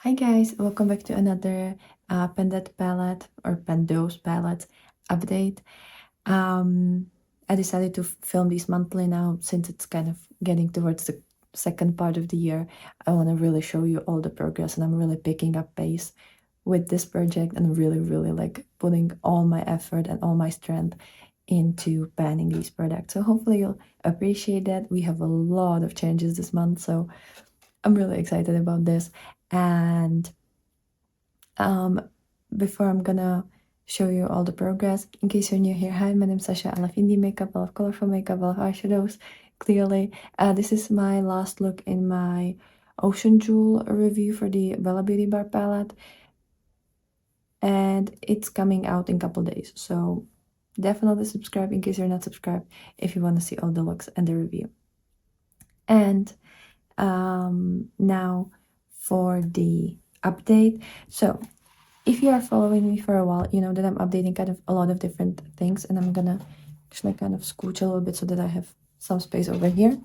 Hi guys, welcome back to another Pendet palette or Pendos palette update. I decided to film these monthly now since it's kind of getting towards the second part of the year. I want to really show you all the progress and I'm really picking up pace with this project and really like putting all my effort and all my strength into panning these products. So hopefully you'll appreciate that. We have a lot of changes this month, so I'm really excited about this. And before I'm gonna show you all the progress, in case you're new here, hi, my name's Sasha. I love indie makeup, I love colorful makeup, I love eyeshadows, clearly. This is my last look in my Ocean Jewel review for the Bella Beauty Bar palette. And it's coming out in a couple days, so definitely subscribe in case you're not subscribed if you want to see all the looks and the review. And now for the update. So if you are following me for a while, you know that I'm updating kind of a lot of different things, and I'm gonna actually kind of scooch a little bit so that I have some space over here.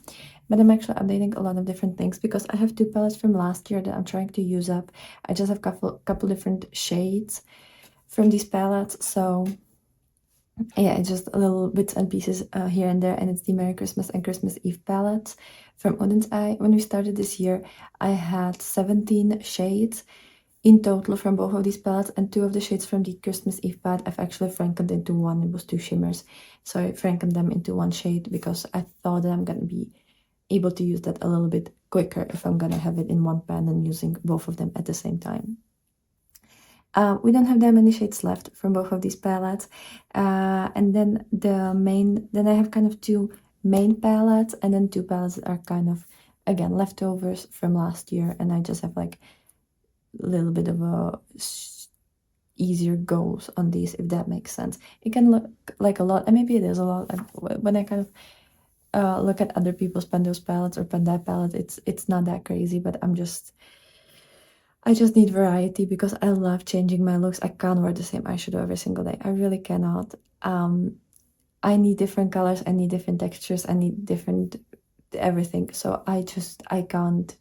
But I'm actually updating a lot of different things because I have two palettes from last year that I'm trying to use up. I just have couple different shades from these palettes, so yeah, it's just a little bits and pieces here and there, and it's the Merry Christmas and Christmas Eve palettes from Oden's Eye. When we started this year, I had 17 shades in total from both of these palettes, and two of the shades from the Christmas Eve palette I've actually frankened into one. It was two shimmers, so I frankened them into one shade because I thought that I'm gonna be able to use that a little bit quicker if I'm gonna have it in one pan and using both of them at the same time. We don't have that many shades left from both of these palettes, and then then I have kind of two main palettes, and then two palettes that are kind of again leftovers from last year, and I just have like a little bit of a easier goals on these, if that makes sense. It can look like a lot, and maybe it is a lot. When I kind of look at other people's Pendos palettes or Pandai palette, it's not that crazy, but I just need variety because I love changing my looks. I can't wear the same eyeshadow every single day. I really cannot. I need different colors, I need different textures, I need different everything. So I can't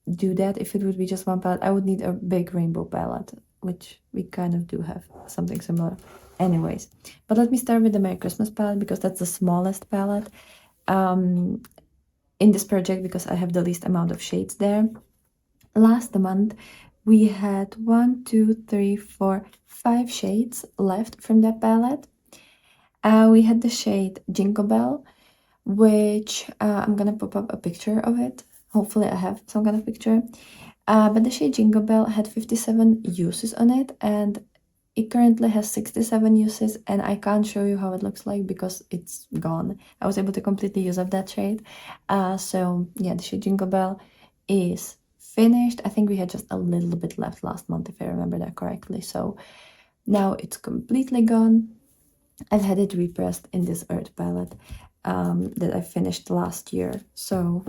do that. If it would be just one palette, I would need a big rainbow palette, which we kind of do have something similar. Anyways, but let me start with the Merry Christmas palette because that's the smallest palette in this project because I have the least amount of shades there. Last month, we had 1, 2, 3, 4, 5 shades left from that palette. We had the shade Gingerbread, which I'm gonna pop up a picture of it. Hopefully I have some kind of picture. But the shade Gingerbread had 57 uses on it, and it currently has 67 uses, and I can't show you how it looks like because it's gone. I was able to completely use up that shade. So yeah, the shade Gingerbread is finished. I think we had just a little bit left last month, if I remember that correctly. So now it's completely gone. I've had it repressed in this Earth palette that I finished last year. So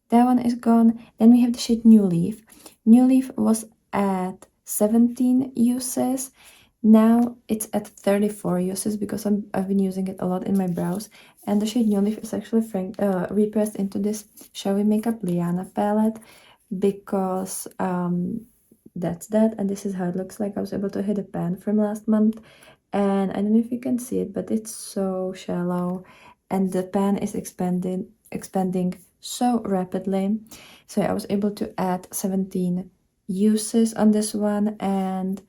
that one is gone. Then we have the shade New Leaf. New Leaf was at 17 uses. Now it's at 34 uses because I've been using it a lot in my brows. And the shade New Leaf is actually repressed into this Shall We Makeup Lyanna palette because that's that. And this is how it looks like. I was able to hit a pan from last month. And I don't know if you can see it, but it's so shallow. And the pan is expanding so rapidly. So I was able to add 17 uses on this one, and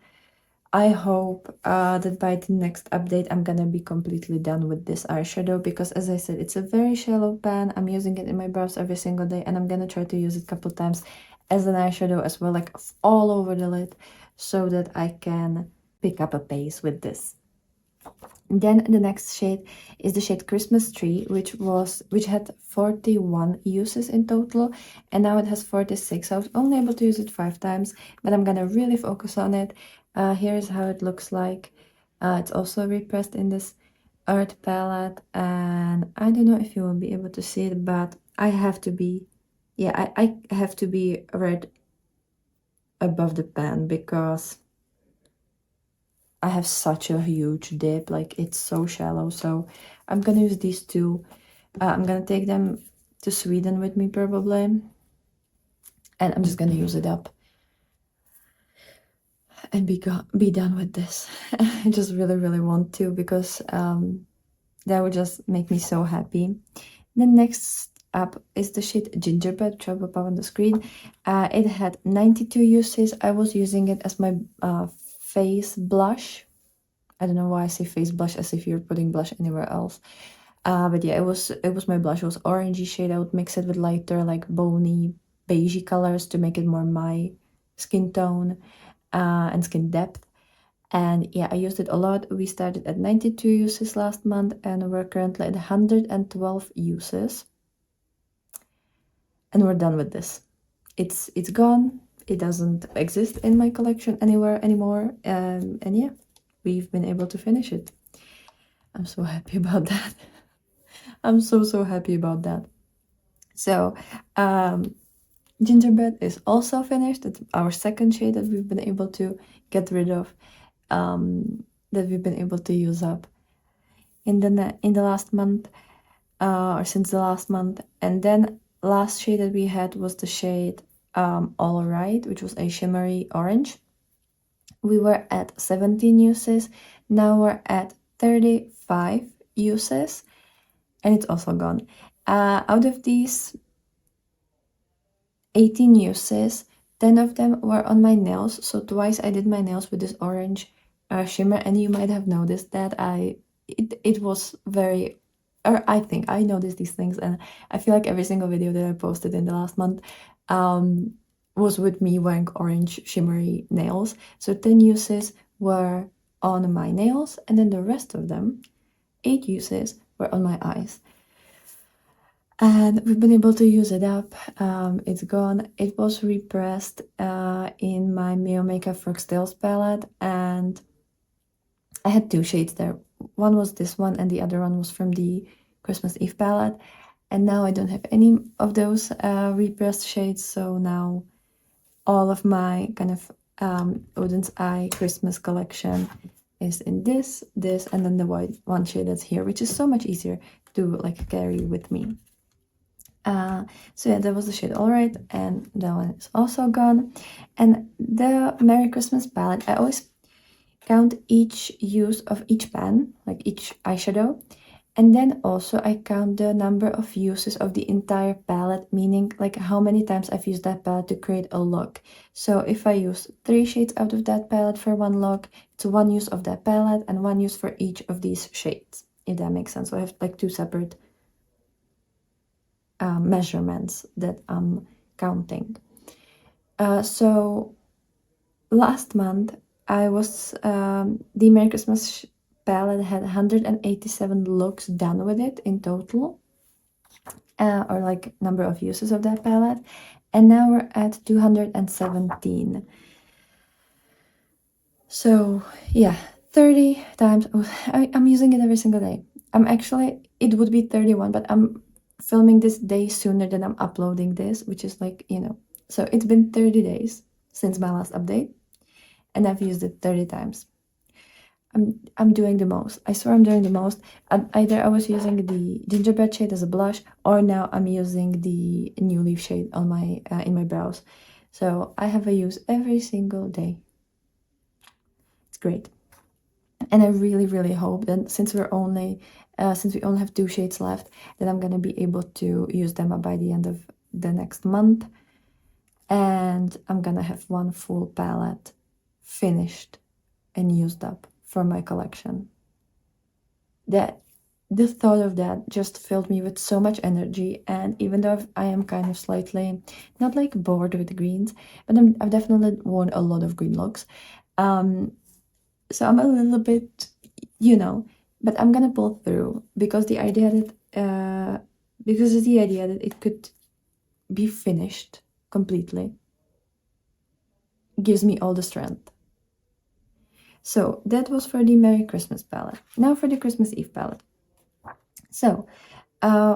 I hope that by the next update I'm gonna be completely done with this eyeshadow because, as I said, it's a very shallow pan. I'm using it in my brows every single day, and I'm gonna try to use it a couple times as an eyeshadow as well, like all over the lid, so that I can pick up a pace with this. Then the next shade is the shade Christmas Tree, which had 41 uses in total, and now it has 46. I was only able to use it 5 times, but I'm gonna really focus on it. Here's how it looks like. It's also repressed in this Earth palette, and I don't know if you will be able to see it, but I have to be, yeah, I have to be right above the pan because I have such a huge dip, like it's so shallow. So I'm gonna use these two. I'm gonna take them to Sweden with me probably, and I'm just gonna use it up and be done with this. I just really want to, because that would just make me so happy. Then next up is the shade Gingerbread, which I will pop on the screen. It had 92 uses. I was using it as my face blush. I don't know why I say face blush as if you're putting blush anywhere else. But yeah, it was my blush. It was orangey shade. I would mix it with lighter, like bony, beigey colors to make it more my skin tone and skin depth. And yeah, I used it a lot. We started at 92 uses last month, and we're currently at 112 uses. And we're done with this. It's gone. It doesn't exist in my collection anywhere anymore. And yeah, we've been able to finish it. I'm so happy about that. I'm so happy about that. So, Gingerbread is also finished. It's our second shade that we've been able to get rid of, that we've been able to use up in the last month, or since the last month. And then last shade that we had was the shade All Right, which was a shimmery orange. We were at 17 uses. Now we're at 35 uses, and it's also gone. Out of these 18 uses, 10 of them were on my nails. So twice I did my nails with this orange shimmer, and you might have noticed that it was very, or I think I noticed these things, and I feel like every single video that I posted in the last month was with me wearing orange shimmery nails. So 10 uses were on my nails, and then the rest of them, 8 uses, were on my eyes. And we've been able to use it up. It's gone. It was repressed in my Mio Makeup Frogs Tales palette, and I had 2 shades there. One was this one, and the other one was from the Christmas Eve palette. And now I don't have any of those repressed shades, so now all of my kind of Oden's Eye Christmas collection is in this, and then the white one shade that's here, which is so much easier to like carry with me. So yeah, that was the shade All Right, and that one is also gone. And the Merry Christmas palette, I always count each use of each pan, like each eyeshadow, and then also I count the number of uses of the entire palette, meaning like how many times I've used that palette to create a look. So if I use 3 shades out of that palette for one look, it's 1 use of that palette and 1 use for each of these shades, if that makes sense. So I have like 2 separate measurements that I'm counting. So last month I was the Merry Christmas palette had 187 looks done with it in total, or like number of uses of that palette, and now we're at 217. So yeah, 30 times. I'm using it every single day. It would be 31, but I'm filming this day sooner than I'm uploading this, which is like, so it's been 30 days since my last update, and I've used it 30 times. I'm doing the most. I swear I'm doing the most. Either I was using the Gingerbread shade as a blush, or now I'm using the New Leaf shade on my in my brows. So I have a use every single day. It's great. And I really hope that since we only have 2 shades left, that I'm gonna be able to use them up by the end of the next month, and I'm gonna have 1 full palette finished and used up for my collection. The thought of that just filled me with so much energy, and even though I am kind of slightly not like bored with greens, but I've definitely worn a lot of green looks. So I'm a little bit, but I'm gonna pull through, because the idea that it could be finished completely gives me all the strength. So that was for the Merry Christmas palette. Now for the Christmas Eve palette. So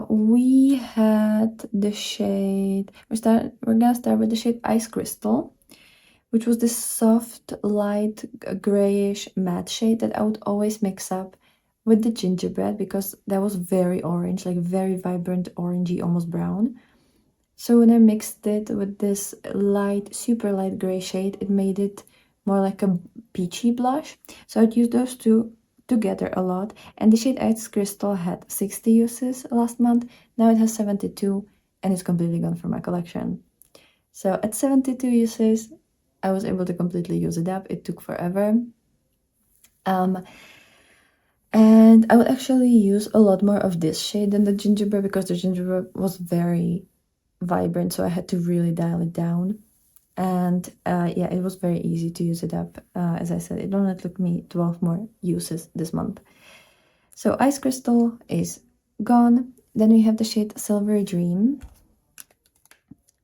we had the shade, we're gonna start with the shade Ice Crystal, which was this soft, light, grayish matte shade that I would always mix up with the Gingerbread, because that was very orange, like very vibrant orangey, almost brown. So when I mixed it with this light, super light gray shade, it made it more like a peachy blush. So I'd use those two together a lot. And the shade Ice Crystal had 60 uses last month. Now it has 72 and it's completely gone from my collection. So at 72 uses, I was able to completely use it up. It took forever. And I would actually use a lot more of this shade than the Gingerbread because the Gingerbread was very vibrant, so I had to really dial it down. And yeah, it was very easy to use it up. As I said, it only took me 12 more uses this month. So Ice Crystal is gone. Then we have the shade Silvery Dream.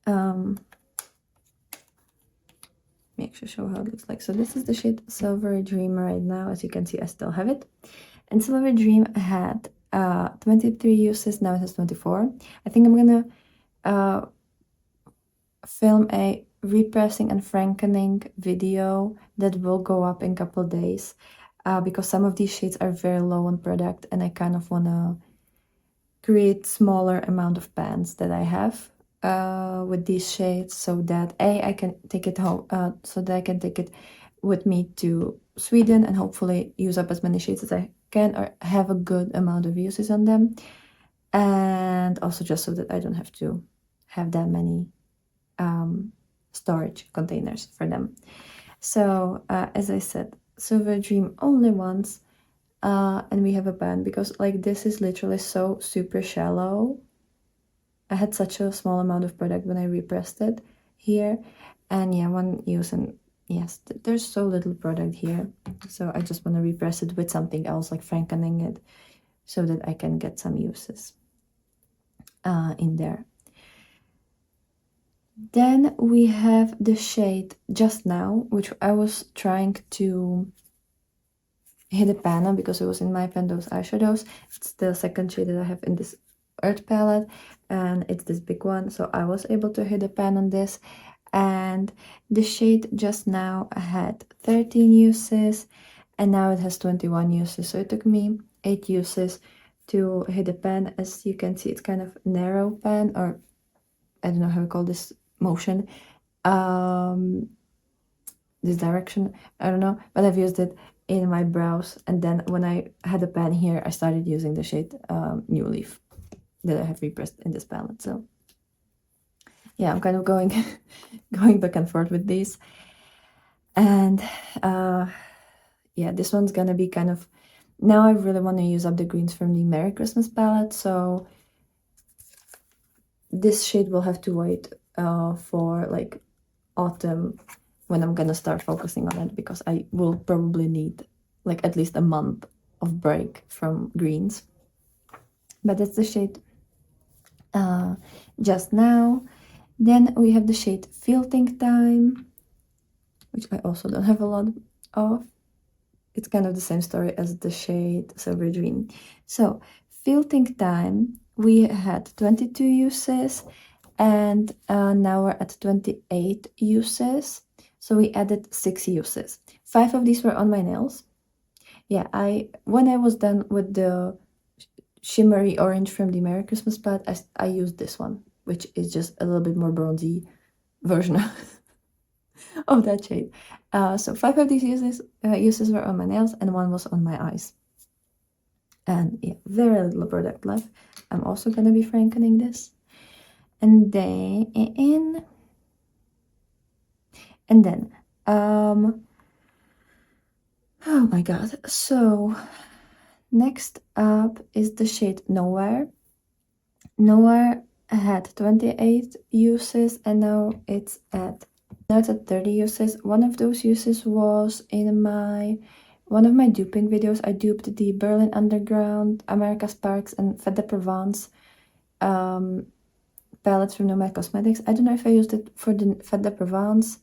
Let me actually show how it looks like. So this is the shade Silvery Dream right now. As you can see, I still have it. And Silvery Dream had 23 uses, now it has 24. I think I'm gonna film a repressing and frankening video that will go up in a couple days because some of these shades are very low on product and I kind of want to create smaller amount of pans that I have with these shades so that I can take it home, so that I can take it with me to Sweden and hopefully use up as many shades as I can or have a good amount of uses on them, and also just so that I don't have to have that many storage containers for them. So as I said, Silver Dream only once, and we have a pan because like this is literally so super shallow. I had such a small amount of product when I repressed it here, and yeah, one use, and yes, there's so little product here, so I just want to repress it with something else, like frankening it, so that I can get some uses in there. Then we have the shade Just Now, which I was trying to hit a pan on because it was in my Pendo's eyeshadows. It's the second shade that I have in this Earth palette, and it's this big one, so I was able to hit a pan on this. And the shade Just Now had 13 uses, and now it has 21 uses, so it took me 8 uses to hit a pan. As you can see, it's kind of narrow pan, or I don't know how to call this motion, this direction, I don't know, but I've used it in my brows, and then when I had a pan here, I started using the shade New Leaf that I have repressed in this palette. So yeah, I'm kind of going going back and forth with these, and yeah, this one's gonna be kind of, now I really want to use up the greens from the Merry Christmas palette, so this shade will have to wait for like autumn when I'm gonna start focusing on it, because I will probably need like at least a month of break from greens. But that's the shade Just Now. Then we have the shade Filting Time, which I also don't have a lot of. It's kind of the same story as the shade Silver Dream. So Filting Time, we had 22 uses, and now we're at 28 uses. So we added 6 uses. 5 of these were on my nails. Yeah, when I was done with the shimmery orange from the Merry Christmas palette, I used this one, which is just a little bit more bronzy version of that shade. So 5 of these uses were on my nails, and 1 was on my eyes. And yeah, very little product left. I'm also gonna be frankening this. And then oh my god, so next up is the shade Nowhere. Nowhere had 28 uses, and now it's at 30 uses. One of those uses was in one of my duping videos. I duped the Berlin Underground, America Sparks, and Fête de Provence palettes from Nomad Cosmetics. I don't know if I used it for the Fête de Provence,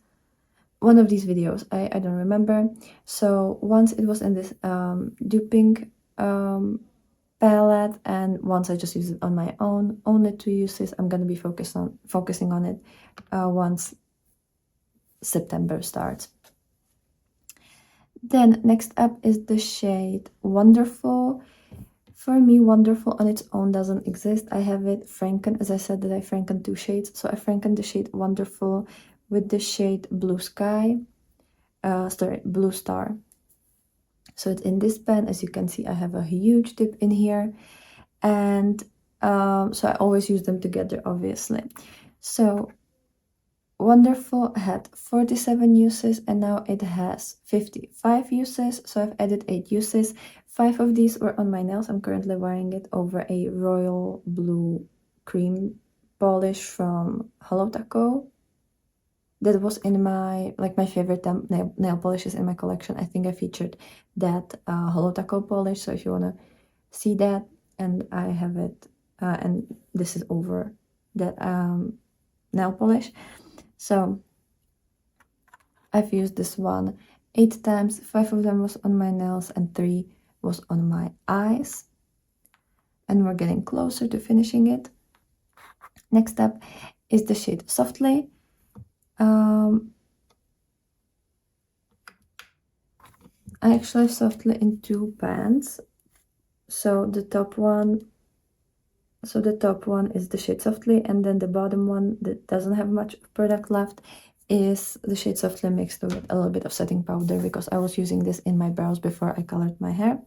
one of these videos, I don't remember. So once it was in this duping palette, and once I just used it on my own. Only 2 uses. I'm gonna be focusing on it once September starts. Then next up is the shade Wonderful. For me, Wonderful on its own doesn't exist. I have it franken, as I said that I franken 2 shades. So I franken the shade Wonderful with the shade Blue Sky. Blue Star. So it's in this pen. As you can see, I have a huge tip in here, and so I always use them together, obviously. So Wonderful had 47 uses, and now it has 55 uses. So I've added 8 uses. 5 of these were on my nails. I'm currently wearing it over a royal blue cream polish from Hello Taco. That was in my favorite nail polishes in my collection. I think I featured that Hello Taco polish. So if you want to see that, and I have it, and this is over that nail polish. So I've used this one 8 times. 5 of them was on my nails and 3 was on my eyes. And we're getting closer to finishing it. Next up is the shade Softly. I actually have Softly in 2 pans. So the top one is the shade Softly, and then the bottom one that doesn't have much product left is the shade Softly mixed with a little bit of setting powder, because I was using this in my brows before I colored my hair.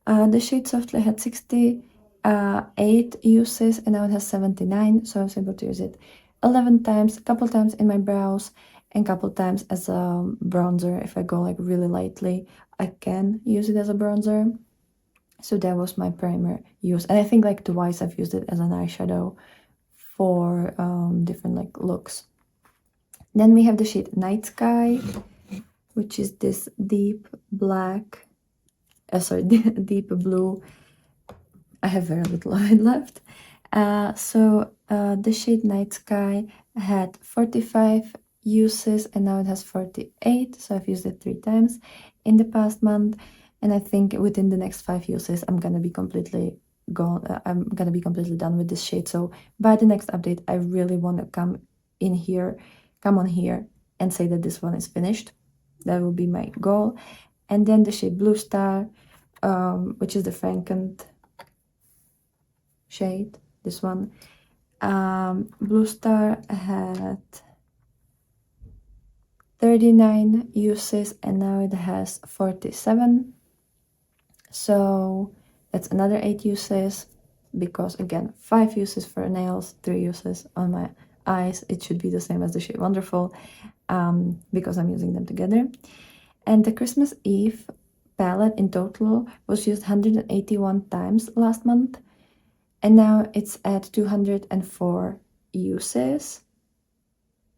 The shade Softly had 68 uses, and now it has 79, so I was able to use it 11 times, a couple times in my brows, and a couple times as a bronzer. If I go like really lightly, I can use it as a bronzer. So that was my primer use, and I think like twice I've used it as an eyeshadow for different like looks. Then we have the shade Night Sky, which is this deep black, deep blue. I have very little of it left. The shade Night Sky had 45 uses, and now it has 48. So I've used it 3 times in the past month, and I think within the next 5 uses, I'm gonna be completely done with this shade. So by the next update, I really want to come on here and say that this one is finished. That will be my goal. And then the shade Blue Star, which is the Frankened shade, this one. Blue Star had 39 uses, and now it has 47. So that's another 8 uses, because again, 5 uses for nails, 3 uses on my eyes. It should be the same as the shade Wonderful, because I'm using them together. And the Christmas Eve palette in total was used 181 times last month, and now it's at 204 uses,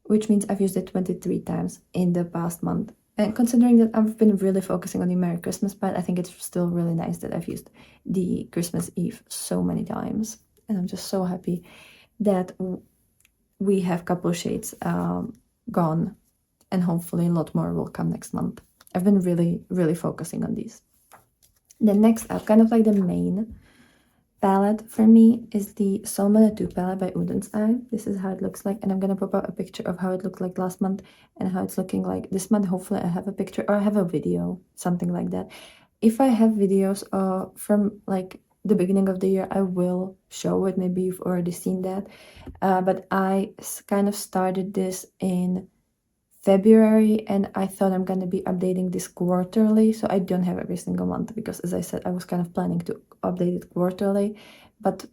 which means I've used it 23 times in the past month. And considering that I've been really focusing on the Merry Christmas palette, I think it's still really nice that I've used the Christmas Eve so many times. And I'm just so happy that we have a couple shades gone, and hopefully a lot more will come next month. I've been really focusing on these. The next up, kind of like the main palette for me, is the Sman Eye palette by Oden's Eye. This is how it looks like, and I'm gonna pop out a picture of how it looked like last month and how it's looking like this month. Hopefully I have a picture, or I have a video, something like that. If I have videos from like the beginning of the year, I will show it. Maybe you've already seen that, but I kind of started this in February, and I thought I'm gonna be updating this quarterly, so I don't have every single month, because as I said, I was kind of planning to update it quarterly, but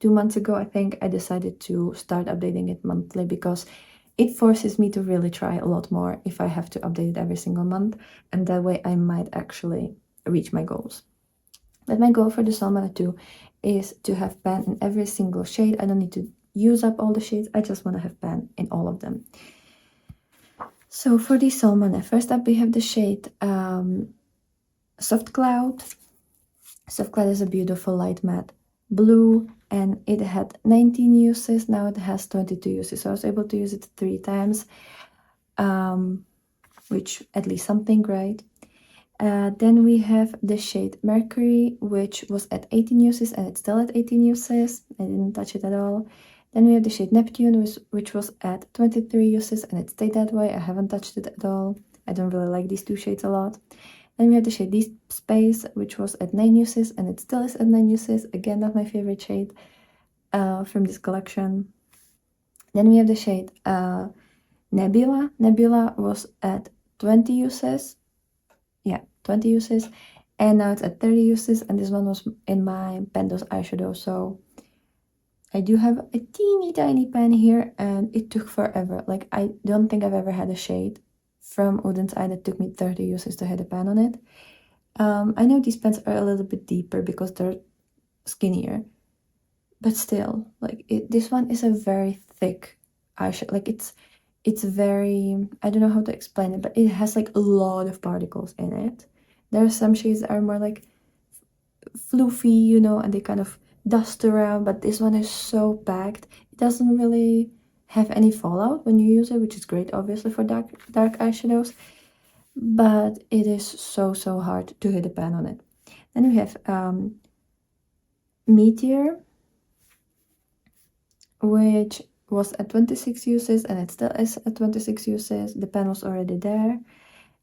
2 months ago I think I decided to start updating it monthly, because it forces me to really try a lot more if I have to update it every single month, and that way I might actually reach my goals. But my goal for the Sman Eye is to have pan in every single shade. I don't need to use up all the shades, I just want to have pan in all of them. So for the Sman Eye, first up we have the shade Soft Cloud. Soft Cloud is a beautiful light matte blue, and it had 19 uses, now it has 22 uses. So I was able to use it 3 times, which at least something, right? Then we have the shade Mercury, which was at 18 uses, and it's still at 18 uses. I didn't touch it at all. Then we have the shade Neptune, which was at 23 uses, and it stayed that way. I haven't touched it at all. I don't really like these 2 shades a lot. Then we have the shade Deep Space, which was at 9 uses, and it still is at 9 uses. Again, not my favorite shade from this collection. Then we have the shade Nebula. Nebula was at 20 uses. Yeah, 20 uses. And now it's at 30 uses, and this one was in my Pendos eyeshadow, so I do have a teeny tiny pen here, and it took forever. Like, I don't think I've ever had a shade from Oden's Eye that took me 30 uses to hit a pen on it. I know these pens are a little bit deeper because they're skinnier, but still, like, this one is a very thick eyeshadow. Like, it's very, I don't know how to explain it, but it has like a lot of particles in it. There are some shades that are more like floofy, you know, and they kind of dust around, but this one is so packed. It doesn't really have any fallout when you use it, which is great, obviously, for dark eyeshadows, but it is so hard to hit a pen on it. Then we have Meteor, which was at 26 uses, and it still is at 26 uses. The pen was already there.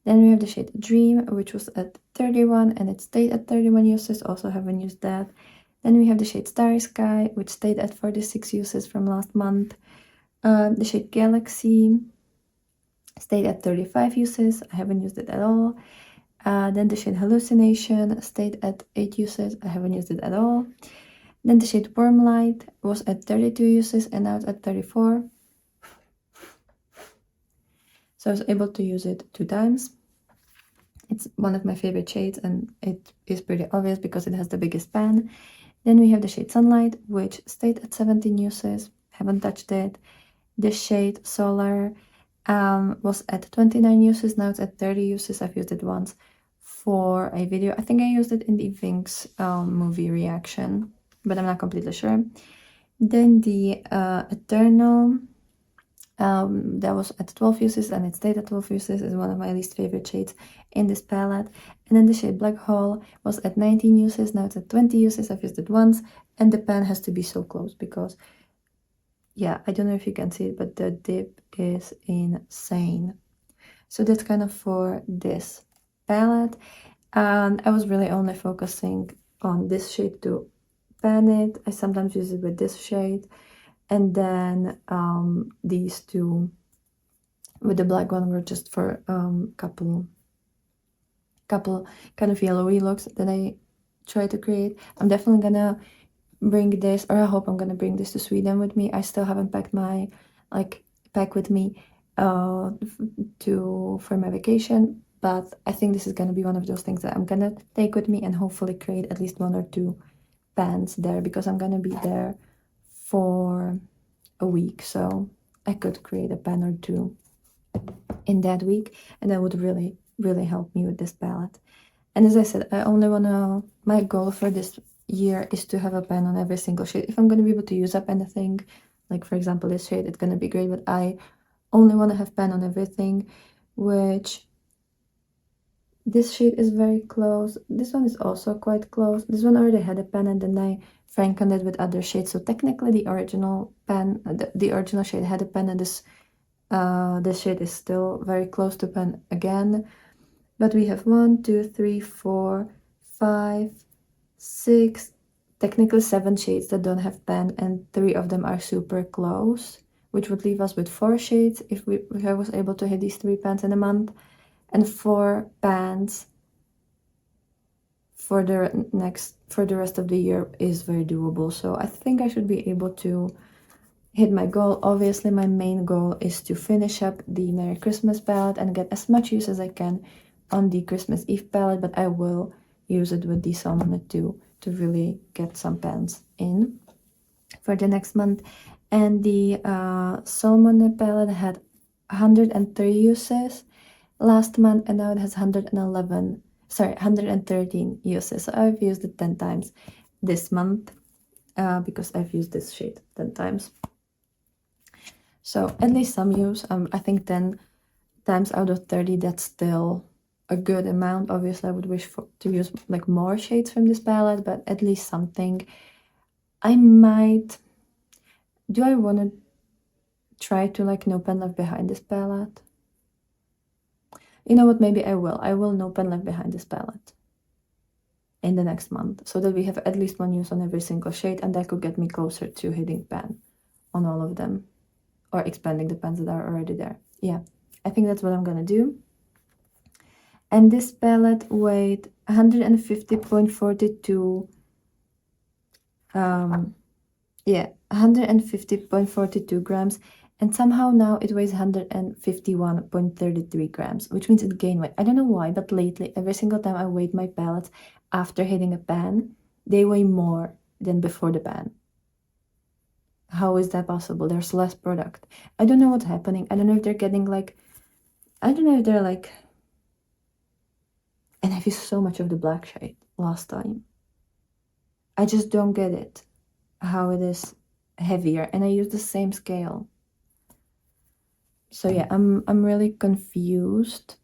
Then we have the shade Dream, which was at 31, and it stayed at 31 uses. Also haven't used that. Then we have the shade Starry Sky, which stayed at 46 uses from last month. The shade Galaxy stayed at 35 uses. I haven't used it at all. Then the shade Hallucination stayed at 8 uses. I haven't used it at all. Then the shade Warm Light was at 32 uses, and now it's at 34. So I was able to use it 2 times. It's one of my favorite shades, and it is pretty obvious because it has the biggest pan. Then we have the shade Sunlight, which stayed at 17 uses. Haven't touched it. The shade Solar was at 29 uses. Now it's at 30 uses. I've used it once for a video. I think I used it in the Vinx movie reaction, but I'm not completely sure. Then the Eternal, that was at 12 uses, and it stayed at 12 uses. Is one of my least favorite shades in this palette. And then the shade Black Hole was at 19 uses. Now it's at 20 uses. I've used it once, and the pen has to be so close because, yeah, I don't know if you can see it, but the dip is insane. So that's kind of for this palette. And I was really only focusing on this shade to pan it. I sometimes use it with this shade. And then these two with the black one were just for couple kind of yellowy looks that I try to create. I'm definitely gonna bring this, or I hope I'm gonna bring this to Sweden with me. I still haven't packed my pack with me for my vacation, but I think this is gonna be one of those things that I'm gonna take with me and hopefully create at least 1 or 2 pans there, because I'm gonna be there for a week, so I could create a pan or 2 in that week, and that would really help me with this palette. And as I said, my goal for this year is to have a pen on every single shade. If I'm going to be able to use up anything, like for example this shade, it's going to be great, but I only want to have pen on everything, which this shade is very close. This one is also quite close. This one already had a pen, and then I frankened it with other shades. So technically the original pen, the original shade had a pen, and this shade is still very close to pen again. But we have 1, 2, 3, 4, 5, 6, technically 7 shades that don't have pen, and 3 of them are super close, which would leave us with 4 shades if I was able to hit these 3 pans in a month. And 4 pans for the rest of the year is very doable. So I think I should be able to hit my goal. Obviously, my main goal is to finish up the Merry Christmas palette and get as much use as I can on the Christmas Eve palette, but I will use it with the Salmon too to really get some pans in for the next month. And the Salmon palette had 103 uses last month, and now it has 113 uses. So I've used it 10 times this month because I've used this shade 10 times. So at least some use. I think 10 times out of 30, that's still a good amount. Obviously, I would wish to use like more shades from this palette, but at least something. Do I want to try to like no pen left behind this palette? You know what, maybe I will no pen left behind this palette in the next month, so that we have at least 1 use on every single shade, and that could get me closer to hitting pan on all of them, or expanding the pens that are already there. Yeah, I think that's what I'm gonna do. And this palette weighed 150.42 yeah, 150.42 grams, and somehow now it weighs 151.33 grams, which means it gained weight. I don't know why, but lately, every single time I weighed my palettes after hitting a pan, they weigh more than before the pan. How is that possible? There's less product. I don't know what's happening. I don't know if they're getting like, I don't know if they're like, and I've used so much of the black shade last time. I just don't get it, how it is heavier, and I use the same scale. So yeah, I'm really confused.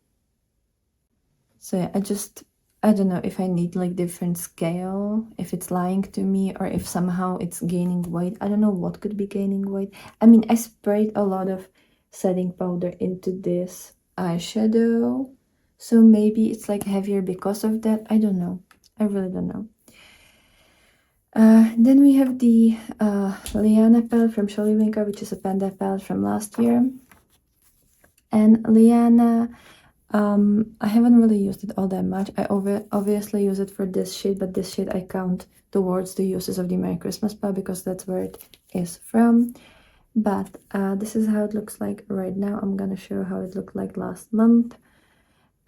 So yeah, I don't know if I need like different scale, if it's lying to me, or if somehow it's gaining weight. I don't know what could be gaining weight. I mean, I sprayed a lot of setting powder into this eyeshadow, so maybe it's like heavier because of that. I don't know. I really don't know. Then we have the Lyanna palette from Winker, which is a panda palette from last year. And Lyanna, I haven't really used it all that much. I obviously use it for this shade, but this shade I count towards the uses of the Merry Christmas palette because that's where it is from. But this is how it looks like right now. I'm gonna show how it looked like last month.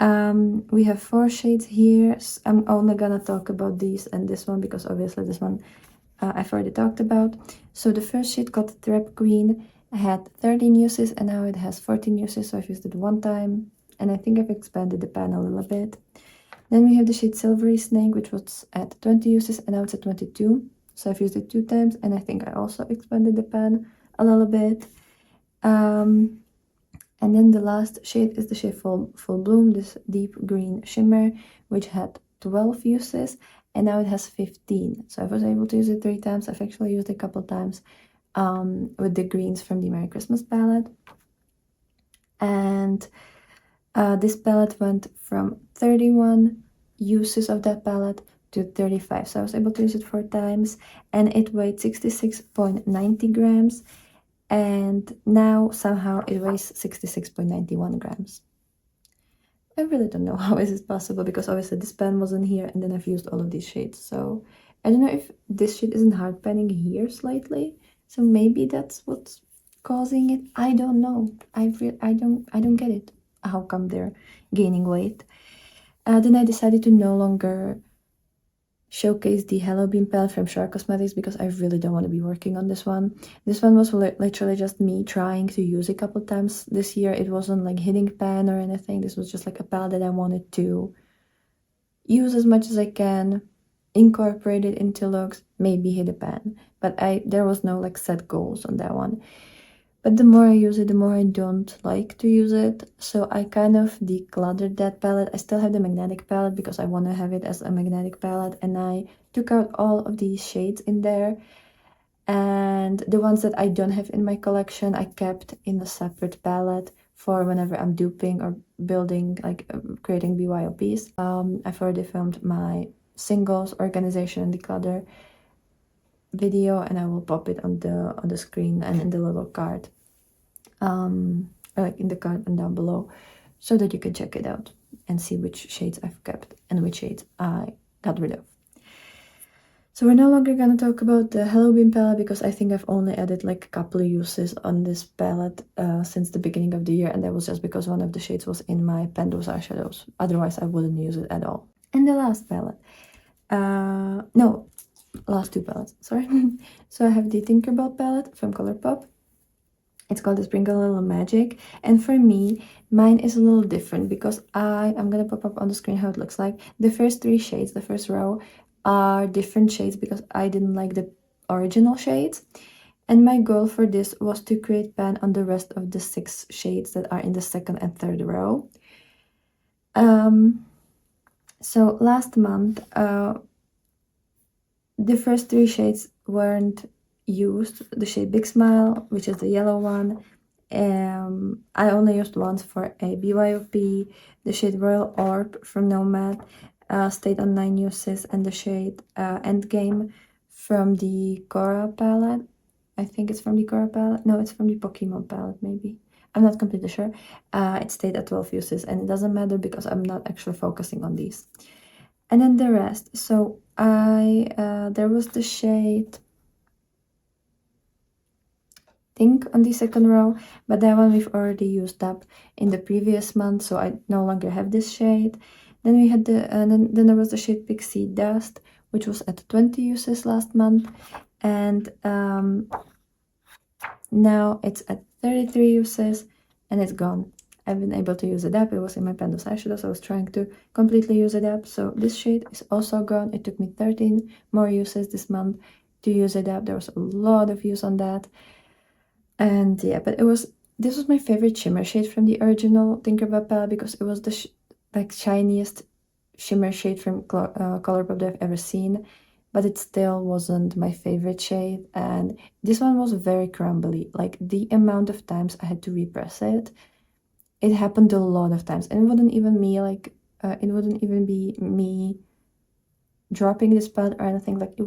We have 4 shades here. I'm only gonna talk about these and this one because obviously this one I've already talked about. So the first shade called Trap Queen had 13 uses and now it has 14 uses, so I've used it one time and I think I've expanded the pan a little bit. Then we have the shade Silvery Snake, which was at 20 uses and now it's at 22, so I've used it 2 times and I think I also expanded the pan a little bit. And then the last shade is the shade Full Bloom, this deep green shimmer, which had 12 uses and now it has 15. So I was able to use it 3 times. I've actually used it a couple times with the greens from the Merry Christmas palette. And this palette went from 31 uses of that palette to 35. So I was able to use it 4 times and it weighed 66.90 grams. And now somehow it weighs 66.91 grams. I really don't know how is this possible because obviously this pen wasn't here and then I've used all of these shades. So I don't know if this shade isn't hard panning here slightly. So maybe that's what's causing it. I don't know. I don't get it. How come they're gaining weight? Then I decided to no longer showcase the Hello Beam palette from Shark Cosmetics because I really don't want to be working on this one. This one was literally just me trying to use a couple times this year. It wasn't like hitting pan or anything. This was just like a palette that I wanted to use as much as I can, incorporate it into looks, maybe hit a pan. But there was no like set goals on that one. But the more I use it, the more I don't like to use it. So I kind of decluttered that palette. I still have the magnetic palette because I want to have it as a magnetic palette. And I took out all of these shades in there. And the ones that I don't have in my collection, I kept in a separate palette for whenever I'm duping or building, like creating BYOPs. I've already filmed my singles organization and declutter video and I will pop it on the screen and in the little card, or like in the card and down below, so that you can check it out and see which shades I've kept and which shades I got rid of. So we're no longer gonna talk about the Hello Beam palette because I think I've only added like a couple of uses on this palette since the beginning of the year, and that was just because one of the shades was in my Pendos eyeshadows. Otherwise I wouldn't use it at all. And the last palette, no, last 2 palettes, sorry. So I have the Tinkerbell palette from Colourpop. It's called the Sprinkle a Little Magic, and for me, mine is a little different because I'm gonna pop up on the screen how it looks like. The first 3 shades, the first row, are different shades because I didn't like the original shades. And my goal for this was to create pan on the rest of the 6 shades that are in the second and third row. So last month, the first 3 shades weren't used. The shade Big Smile, which is the yellow one, I only used once for a BYOP. The shade Royal Orb from Nomad stayed on 9 uses, and the shade Endgame from the Cora palette. I think it's from the Cora palette. No, it's from the Pokemon palette, maybe. I'm not completely sure. It stayed at 12 uses, and it doesn't matter because I'm not actually focusing on these. And then the rest. So there was the shade Think on the second row, but that one we've already used up in the previous month, so I no longer have this shade. Then we had then there was the shade Pixie Dust, which was at 20 uses last month, and now it's at 33 uses, and it's gone. I've been able to use it up. It was in my Pendos eyeshadow, so I was trying to completely use it up. So this shade is also gone. It took me 13 more uses this month to use it up. There was a lot of use on that. And yeah, but this was my favorite shimmer shade from the original Tinkerbell palette because it was the like shiniest shimmer shade from Colourpop that I've ever seen, but it still wasn't my favorite shade. And this one was very crumbly. Like the amount of times I had to repress it, it happened a lot of times, and it wouldn't even be me dropping this palette or anything. Like it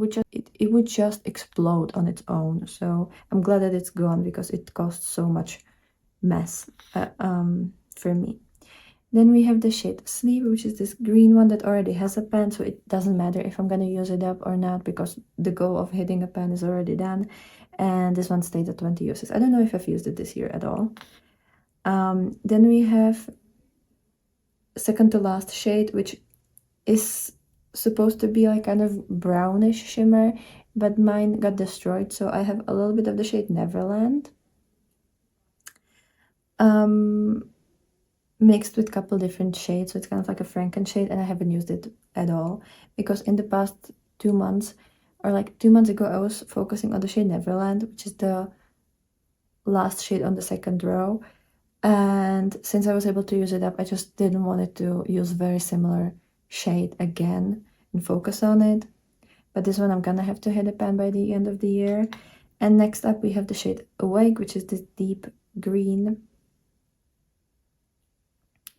would just explode on its own. So I'm glad that it's gone because it caused so much mess for me. Then we have the shade Sleep, which is this green one that already has a pan, so it doesn't matter if I'm gonna use it up or not because the goal of hitting a pan is already done. And this one stayed at 20 uses. I don't know if I've used it this year at all. Then we have second to last shade, which is supposed to be like kind of brownish shimmer, but mine got destroyed, so I have a little bit of the shade Neverland mixed with a couple different shades, so it's kind of like a Franken shade, and I haven't used it at all because in the past 2 months, or like 2 months ago, I was focusing on the shade Neverland, which is the last shade on the second row, and since I was able to use it up, I just didn't want it to use very similar shade again and focus on it. But this one I'm gonna have to hit a pan by the end of the year. And next up we have the shade Awake, which is this deep green,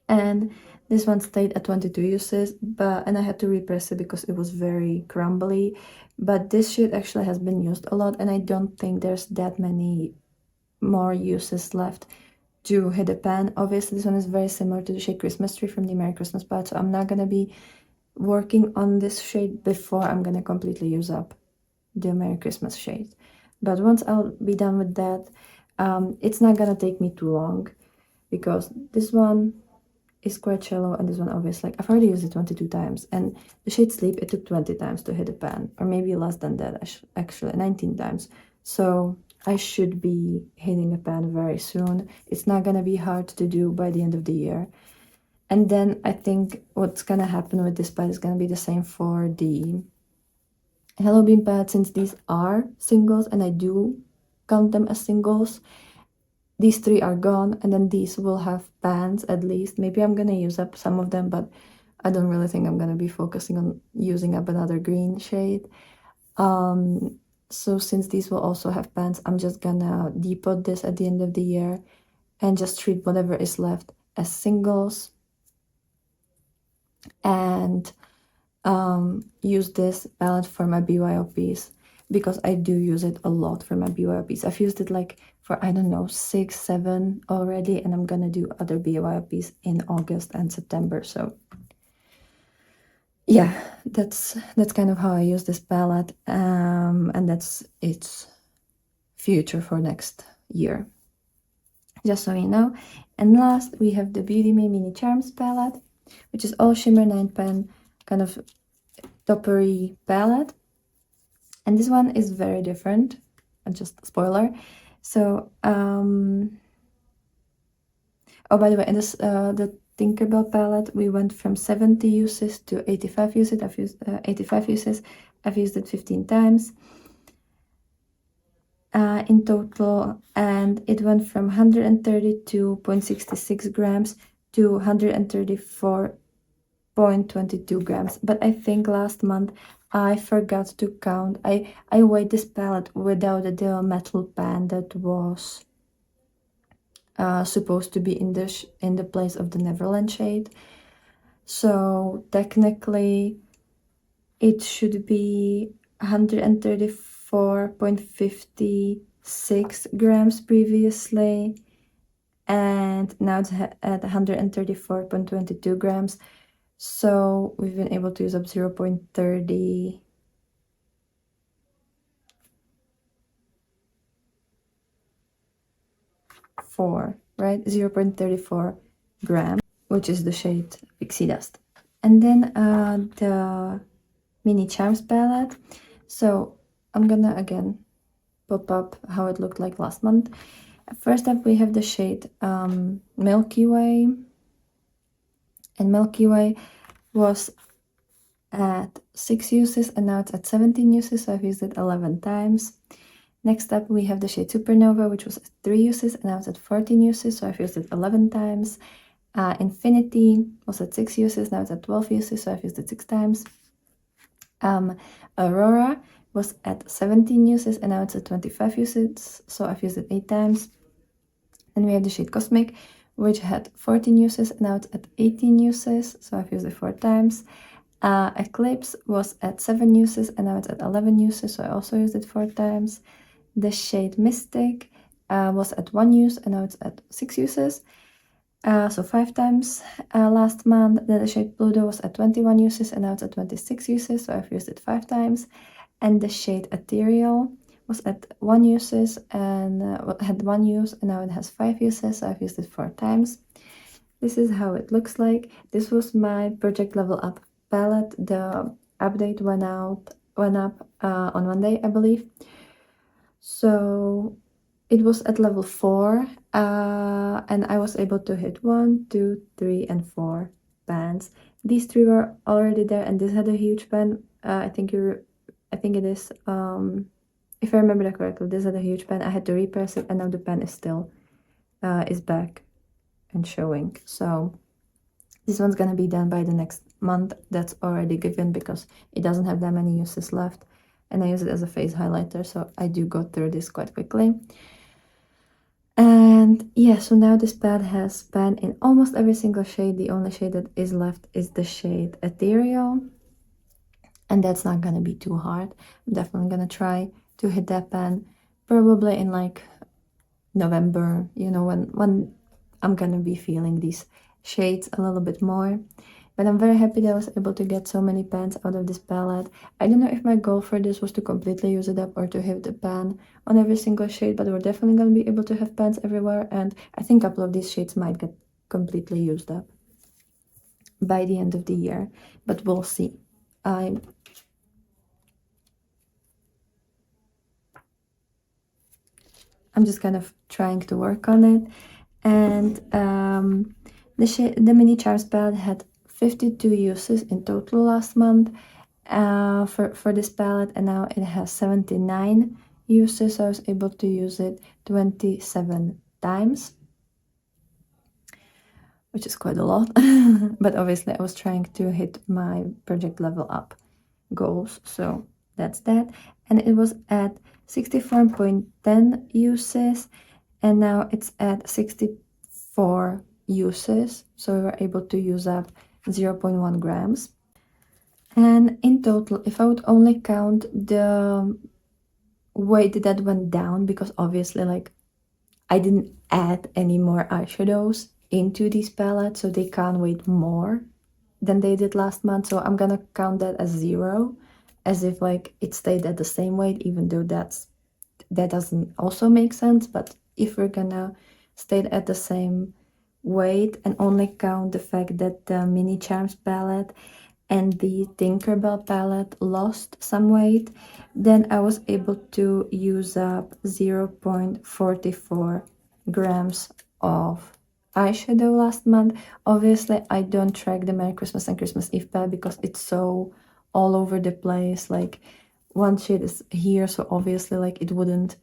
and this one stayed at 22 uses, and I had to repress it because it was very crumbly. But this shade actually has been used a lot, and I don't think there's that many more uses left to hit a pan. Obviously, this one is very similar to the shade Christmas Tree from the Merry Christmas palette, so I'm not gonna be working on this shade before I'm gonna completely use up the Merry Christmas shade. But once I'll be done with that, it's not gonna take me too long because this one is quite shallow, and this one obviously, like, I've already used it 22 times, and the shade Sleep, it took 20 times to hit a pan, or maybe less than that, actually 19 times. So I should be hitting a pan very soon. It's not gonna be hard to do by the end of the year. And then I think what's gonna happen with this palette is gonna be the same for the Hello Bean palette, since these are singles, and I do count them as singles. These 3 are gone, and then these will have pans at least. Maybe I'm gonna use up some of them, but I don't really think I'm gonna be focusing on using up another green shade. So since these will also have pans, I'm just gonna depot this at the end of the year and just treat whatever is left as singles, and use this palette for my BYOPs because I do use it a lot for my BYOPs. I've used it like for, I don't know, 6, 7 already, and I'm gonna do other BYOPs in August and September. So yeah, that's kind of how I use this palette, and that's its future for next year, just so you know. And last, we have the Beauty Me Mini Charms palette, which is all shimmer 9 pan kind of toppery palette, and this one is very different. Just spoiler. So oh, by the way, in this the Tinkerbell palette, we went from 70 uses to 85 uses. I've used 85 uses. I've used it 15 times in total, and it went from 132.66 grams to 134.22 grams. But I think last month I forgot to count. I weighed this palette without the metal pan that was supposed to be in the place of the Neverland shade. So technically it should be 134.56 grams previously, and now it's at 134.22 grams. So we've been able to use up 0.30. Right, 0.34 grams, which is the shade Pixie Dust. And then the mini charms palette. So I'm gonna again pop up how it looked like last month. First up we have the shade Milky Way, and Milky Way was at 6 uses and now it's at 17 uses, so I've used it 11 times. Next up we have the shade Supernova, which was at 3 uses and now it's at 14 uses, so I've used it 11 times. Infinity was at 6 uses, now it's at 12 uses, so I've used it 6 times. Aurora was at 17 uses and now it's at 25 uses, so I've used it 8 times. Then we have the shade Cosmic, which had 14 uses and now it's at 18 uses, so I've used it 4 times. Eclipse was at 7 uses and now it's at 11 uses, so I also used it 4 times. The shade Mystic was at 1 use and now it's at 6 uses, so 5 times last month. Then the shade Pluto was at 21 uses and now it's at 26 uses, so I've used it 5 times. And the shade Ethereal was at 1 uses and had 1 use and now it has 5 uses, so I've used it 4 times. This is how it looks like. This was my Project Level Up palette. The update went up on Monday, I believe. So it was at level 4 and I was able to hit 1, 2, 3 and 4 pans. These 3 were already there and this had a huge pan. I think it is, if I remember that correctly, this had a huge pan. I had to repress it and now the pan is still is back and showing. So this one's gonna be done by the next month. That's already given because it doesn't have that many uses left and I use it as a face highlighter, so I do go through this quite quickly. And yeah, so now this pad has pan in almost every single shade. The only shade that is left is the shade Ethereal, and that's not gonna be too hard. I'm definitely gonna try to hit that pan probably in like November, you know, when I'm gonna be feeling these shades a little bit more. But I'm very happy that I was able to get so many pans out of this palette. I don't know if my goal for this was to completely use it up or to hit the pan on every single shade, but we're definitely going to be able to have pans everywhere, and I think a couple of these shades might get completely used up by the end of the year, but we'll see. I'm just kind of trying to work on it. And the mini charms palette had 52 uses in total last month for this palette, and now it has 79 uses, so I was able to use it 27 times, which is quite a lot. But obviously I was trying to hit my Project Level Up goals, so that's that. And it was at 64.10 uses and now it's at 64 uses, so we were able to use up 0.1 grams. And in total, if I would only count the weight that went down, because obviously like I didn't add any more eyeshadows into these palettes, so they can't weight more than they did last month, so I'm gonna count that as 0, as if like it stayed at the same weight, even though that doesn't also make sense. But if we're gonna stay at the same weight and only count the fact that the mini charms palette and the Tinkerbell palette lost some weight, then I was able to use up 0.44 grams of eyeshadow last month. Obviously I don't track the Merry Christmas and Christmas Eve palette because it's so all over the place. Like one shade is here, so obviously like it wouldn't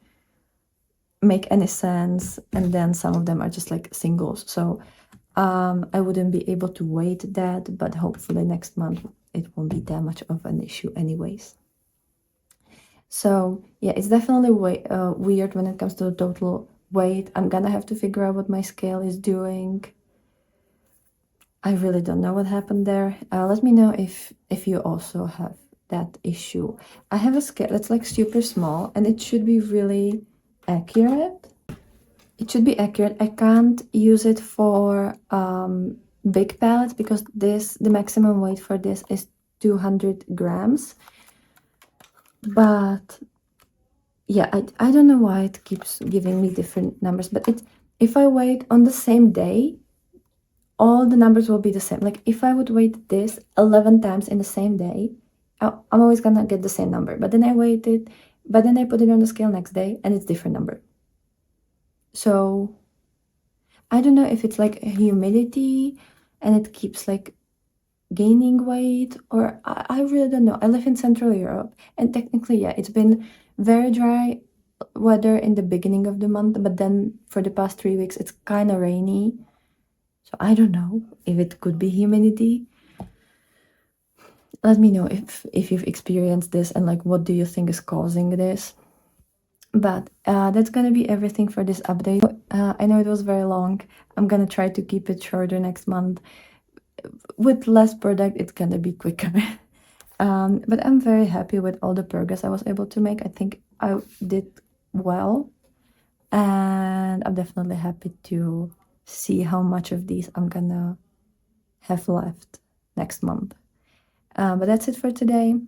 make any sense, and then some of them are just like singles, so I wouldn't be able to weight that, but hopefully next month it won't be that much of an issue anyways. So yeah, it's definitely weird when it comes to the total weight. I'm gonna have to figure out what my scale is doing. I really don't know what happened there. Let me know if you also have that issue. I have a scale that's like super small and it should be really accurate, it should be accurate. I can't use it for big palettes because the maximum weight for this is 200 grams. But yeah, I don't know why it keeps giving me different numbers, but if I wait on the same day, all the numbers will be the same. Like if I would weight this 11 times in the same day, I'm always gonna get the same number. But then I put it on the scale next day and it's different number. So I don't know if it's like humidity and it keeps like gaining weight, or I really don't know. I live in Central Europe and technically, yeah, it's been very dry weather in the beginning of the month, but then for the past 3 weeks it's kind of rainy. So I don't know if it could be humidity. Let me know if you've experienced this and like what do you think is causing this. But that's gonna be everything for this update. I know it was very long. I'm gonna try to keep it shorter next month. With less product, it's gonna be quicker. But I'm very happy with all the progress I was able to make. I think I did well. And I'm definitely happy to see how much of these I'm gonna have left next month. But that's it for today.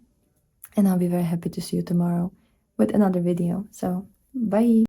And I'll be very happy to see you tomorrow with another video. So, bye!